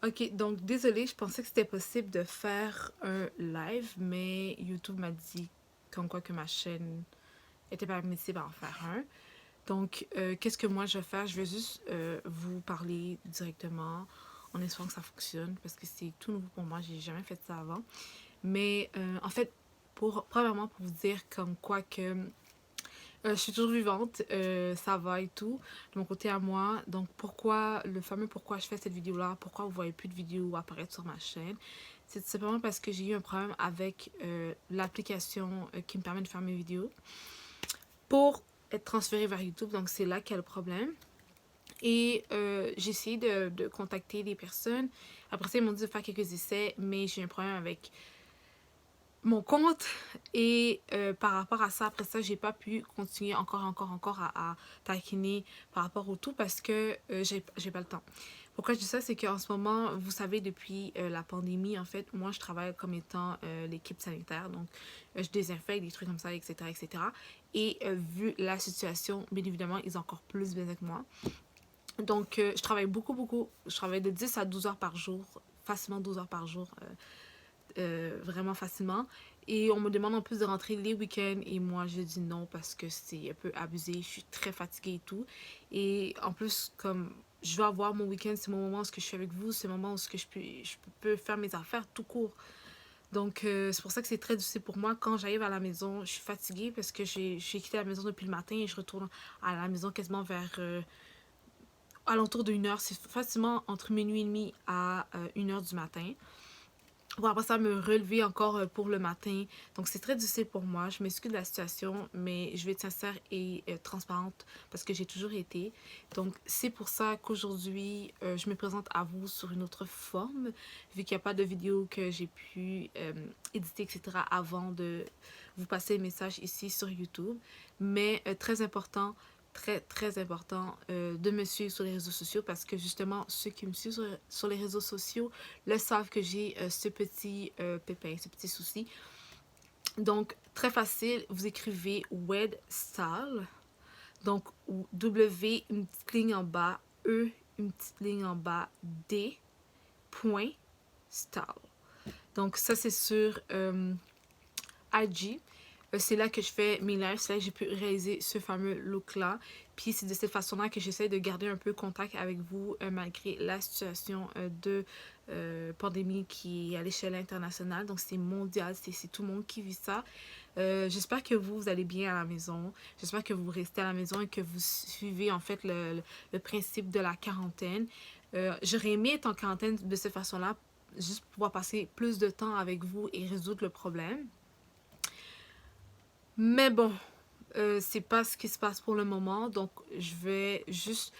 Ok, donc désolée, je pensais que c'était possible de faire un live, mais YouTube m'a dit comme quoi que ma chaîne était pas permissible à en faire un. Donc, qu'est-ce que moi je vais faire? Je vais juste vous parler directement en espérant que ça fonctionne parce que c'est tout nouveau pour moi, j'ai jamais fait ça avant. Mais en fait, premièrement, pour vous dire comme quoi que je suis toujours vivante, ça va et tout, de mon côté à moi. Donc, pourquoi, le fameux pourquoi je fais cette vidéo-là, pourquoi vous voyez plus de vidéos apparaître sur ma chaîne, c'est tout simplement parce que j'ai eu un problème avec l'application qui me permet de faire mes vidéos pour être transférée vers YouTube. Donc, c'est là qu'il y a le problème. Et j'ai essayé de contacter des personnes. Après ça, ils m'ont dit de faire quelques essais, mais j'ai eu un problème avec mon compte. Et par rapport à ça, après ça, j'ai pas pu continuer encore à taquiner par rapport au tout parce que j'ai pas le temps. Pourquoi je dis ça, c'est qu'en ce moment, vous savez, depuis la pandémie, en fait, moi, je travaille comme étant l'équipe sanitaire. Donc, je désinfecte des trucs comme ça, etc., etc. Et vu la situation, bien évidemment, ils ont encore plus besoin que moi. Donc, je travaille beaucoup. Je travaille de 10 à 12 heures par jour, facilement 12 heures par jour. Vraiment facilement. Et on me demande en plus de rentrer les week-ends et moi je dis non parce que c'est un peu abusé, je suis très fatiguée et tout. Et en plus, comme je veux avoir mon week-end, c'est mon moment où je suis avec vous, c'est le moment où je peux faire mes affaires tout court. Donc c'est pour ça que c'est très difficile pour moi. Quand j'arrive à la maison, je suis fatiguée parce que j'ai quitté la maison depuis le matin et je retourne à la maison quasiment vers alentour de 1 heure. C'est facilement entre minuit et demi à 1 heure du matin pour après ça me relever encore pour le matin. Donc c'est très difficile pour moi. Je m'excuse de la situation, mais je vais être sincère et transparente parce que j'ai toujours été. Donc c'est pour ça qu'aujourd'hui, je me présente à vous sur une autre forme, vu qu'il n'y a pas de vidéo que j'ai pu éditer, etc. avant de vous passer le message ici sur YouTube. Mais très important, très important de me suivre sur les réseaux sociaux parce que justement, ceux qui me suivent sur les réseaux sociaux le savent que j'ai ce petit pépin, ce petit souci. Donc, très facile, vous écrivez WedStyle. Donc, W, une petite ligne en bas, E, une petite ligne en bas, D, point, style. Donc, ça, c'est sur IG. C'est là que je fais mes lives, c'est là que j'ai pu réaliser ce fameux look-là. Puis c'est de cette façon-là que j'essaie de garder un peu contact avec vous malgré la situation de pandémie qui est à l'échelle internationale. Donc c'est mondial, c'est tout le monde qui vit ça. J'espère que vous allez bien à la maison. J'espère que vous restez à la maison et que vous suivez en fait le principe de la quarantaine. J'aurais aimé être en quarantaine de cette façon-là, juste pour pouvoir passer plus de temps avec vous et résoudre le problème. Mais bon, c'est pas ce qui se passe pour le moment, donc je vais juste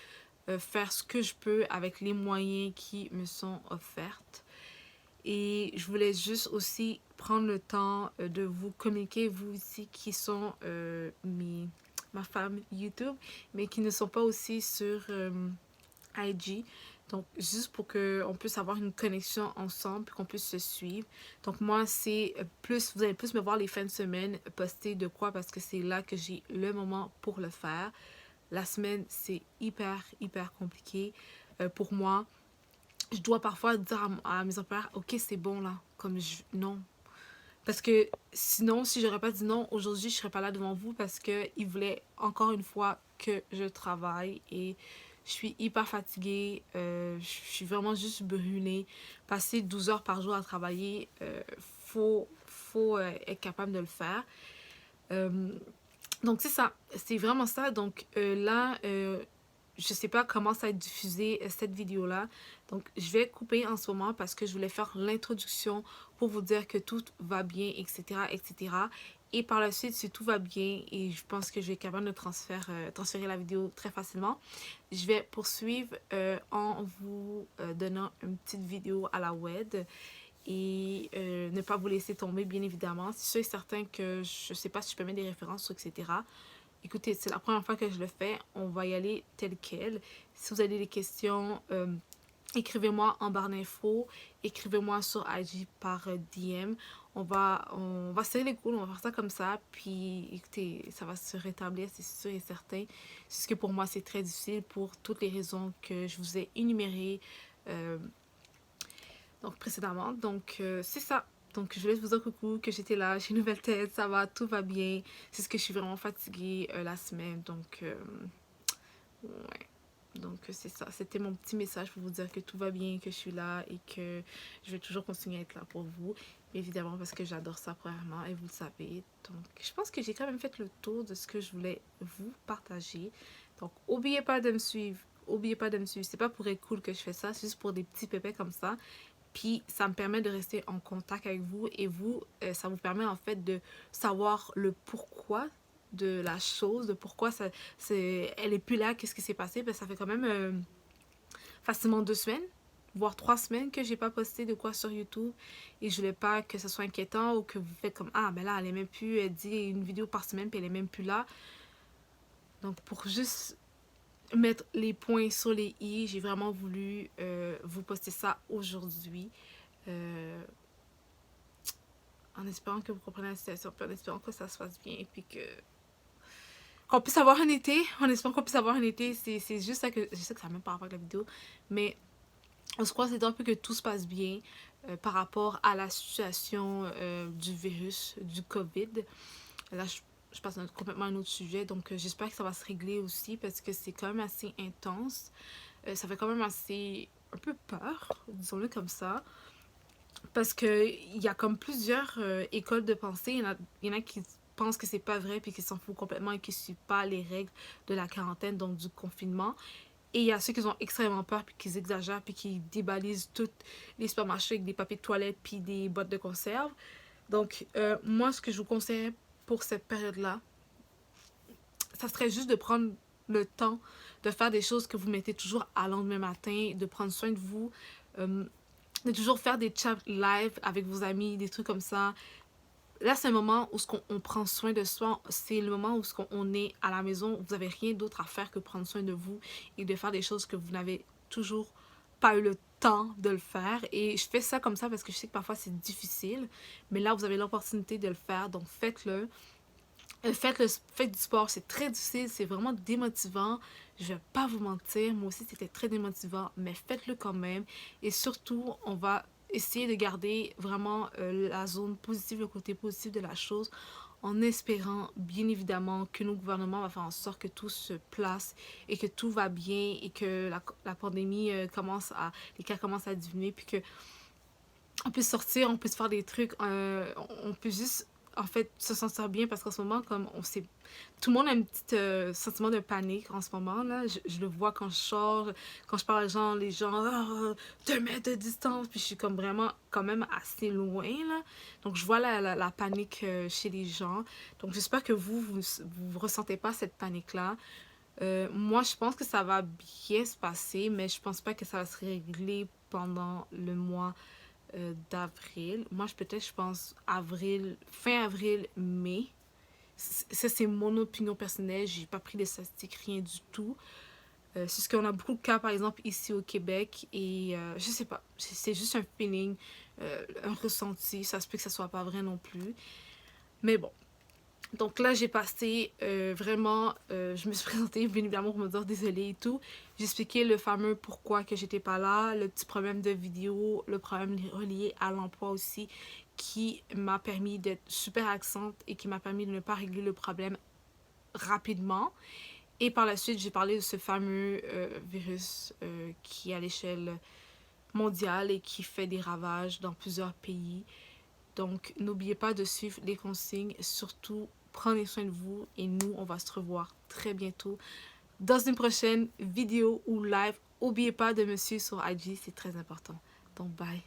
faire ce que je peux avec les moyens qui me sont offerts. Et je voulais juste aussi prendre le temps de vous communiquer, vous ici qui sont ma femme YouTube, mais qui ne sont pas aussi sur IG. Donc, juste pour qu'on puisse avoir une connexion ensemble, qu'on puisse se suivre. Donc, moi, c'est plus, vous allez plus me voir les fins de semaine poster de quoi parce que c'est là que j'ai le moment pour le faire. La semaine, c'est hyper compliqué pour moi. Je dois parfois dire à mes employeurs, ok, c'est bon là, comme non. Parce que sinon, si j'aurais pas dit non, aujourd'hui, je serais pas là devant vous parce qu'ils voulaient encore une fois que je travaille et je suis hyper fatiguée. Je suis vraiment juste brûlée. Passer 12 heures par jour à travailler, faut être capable de le faire. Euh, donc c'est ça, c'est vraiment ça. Donc là, je sais pas comment ça va être diffusé cette vidéo-là. Donc je vais couper en ce moment parce que je voulais faire l'introduction pour vous dire que tout va bien, etc., etc. Et par la suite, si tout va bien et je pense que je vais être capable de transférer la vidéo très facilement, je vais poursuivre en vous donnant une petite vidéo à la web et ne pas vous laisser tomber, bien évidemment. C'est sûr et certain que je ne sais pas si je peux mettre des références, etc. Écoutez, c'est la première fois que je le fais. On va y aller tel quel. Si vous avez des questions, écrivez-moi en barre d'infos. Écrivez-moi sur IG par DM. On va serrer les coudes, on va faire ça comme ça. Puis, écoutez, ça va se rétablir, c'est sûr et certain. C'est ce que pour moi, c'est très difficile pour toutes les raisons que je vous ai énumérées. Euh, donc précédemment. Donc c'est ça. Donc je voulais vous dire coucou, que j'étais là, j'ai une nouvelle tête, ça va, tout va bien. C'est ce que je suis vraiment fatiguée la semaine. Donc ouais. Donc c'est ça, c'était mon petit message pour vous dire que tout va bien, que je suis là et que je vais toujours continuer à être là pour vous. Évidemment parce que j'adore ça premièrement et vous le savez. Donc je pense que j'ai quand même fait le tour de ce que je voulais vous partager. Donc n'oubliez pas de me suivre. N'oubliez pas de me suivre. C'est pas pour être cool que je fais ça, c'est juste pour des petits pépés comme ça. Puis ça me permet de rester en contact avec vous et vous, ça vous permet en fait de savoir le pourquoi de la chose, de pourquoi elle est plus là, qu'est-ce qui s'est passé. Ben, ça fait quand même facilement 2 semaines, voire 3 semaines que j'ai pas posté de quoi sur YouTube et je voulais pas que ce soit inquiétant ou que vous faites comme ah ben là elle est même plus, elle dit une vidéo par semaine puis elle est même plus là. Donc pour juste mettre les points sur les i, j'ai vraiment voulu vous poster ça aujourd'hui. Euh, en espérant que vous compreniez la situation, puis en espérant que ça se passe bien, puis que qu'on puisse avoir un été, en espérant qu'on puisse avoir un été, c'est juste ça que, je sais que ça n'a même pas rapport avec la vidéo, mais on se croise les doigts un peu que tout se passe bien par rapport à la situation du virus, du COVID. Là, je passe complètement à un autre sujet, donc j'espère que ça va se régler aussi, parce que c'est quand même assez intense. Ça fait quand même assez, un peu peur, disons-le comme ça. Parce que il y a comme plusieurs écoles de pensée. Il y en a qui pensent que c'est pas vrai puis qui s'en foutent complètement et qui suivent pas les règles de la quarantaine, donc du confinement. Et il y a ceux qui ont extrêmement peur puis qui exagèrent puis qui débalisent tous les supermarchés avec des papiers de toilette puis des boîtes de conserve. Donc moi, ce que je vous conseille pour cette période-là, ça serait juste de prendre le temps de faire des choses que vous mettez toujours à lendemain matin, de prendre soin de vous, de toujours faire des chats live avec vos amis, des trucs comme ça. Là, c'est un moment où on prend soin de soi. C'est le moment où on est à la maison. Vous n'avez rien d'autre à faire que prendre soin de vous et de faire des choses que vous n'avez toujours pas eu le temps de le faire. Et je fais ça comme ça parce que je sais que parfois c'est difficile. Mais là, vous avez l'opportunité de le faire. Donc, faites-le. Faites du sport, c'est très difficile, c'est vraiment démotivant. Je vais pas vous mentir, moi aussi c'était très démotivant, mais faites-le quand même. Et surtout, on va essayer de garder vraiment la zone positive, le côté positif de la chose, en espérant bien évidemment que nos gouvernements vont faire en sorte que tout se place et que tout va bien et que la pandémie les cas commencent à diminuer, puis que on peut sortir, on peut se faire des trucs, on peut juste en fait se sentir bien parce qu'en ce moment comme on sait tout le monde a un petit sentiment de panique en ce moment là, je le vois quand je sors, quand je parle aux gens, les gens 2 mètres de distance, puis je suis comme vraiment quand même assez loin là, donc je vois la panique chez les gens, donc j'espère que vous ressentez pas cette panique là. Moi je pense que ça va bien se passer, mais je pense pas que ça va se régler pendant le mois d'avril. Moi, je pense avril, fin avril, mai. Ça, c'est mon opinion personnelle. J'ai pas pris de statistiques, rien du tout. C'est ce qu'on a beaucoup de cas, par exemple, ici au Québec. Et je sais pas. C'est juste un feeling, un ressenti. Ça se peut que ça soit pas vrai non plus. Mais bon. Donc là, j'ai passé vraiment, je me suis présentée bien évidemment pour me dire désolée et tout. J'ai expliqué le fameux pourquoi que j'étais pas là, le petit problème de vidéo, le problème relié à l'emploi aussi, qui m'a permis d'être super accente et qui m'a permis de ne pas régler le problème rapidement. Et par la suite, j'ai parlé de ce fameux virus qui est à l'échelle mondiale et qui fait des ravages dans plusieurs pays. Donc, n'oubliez pas de suivre les consignes. Surtout, prenez soin de vous. Et nous, on va se revoir très bientôt dans une prochaine vidéo ou live. N'oubliez pas de me suivre sur IG, c'est très important. Donc, bye.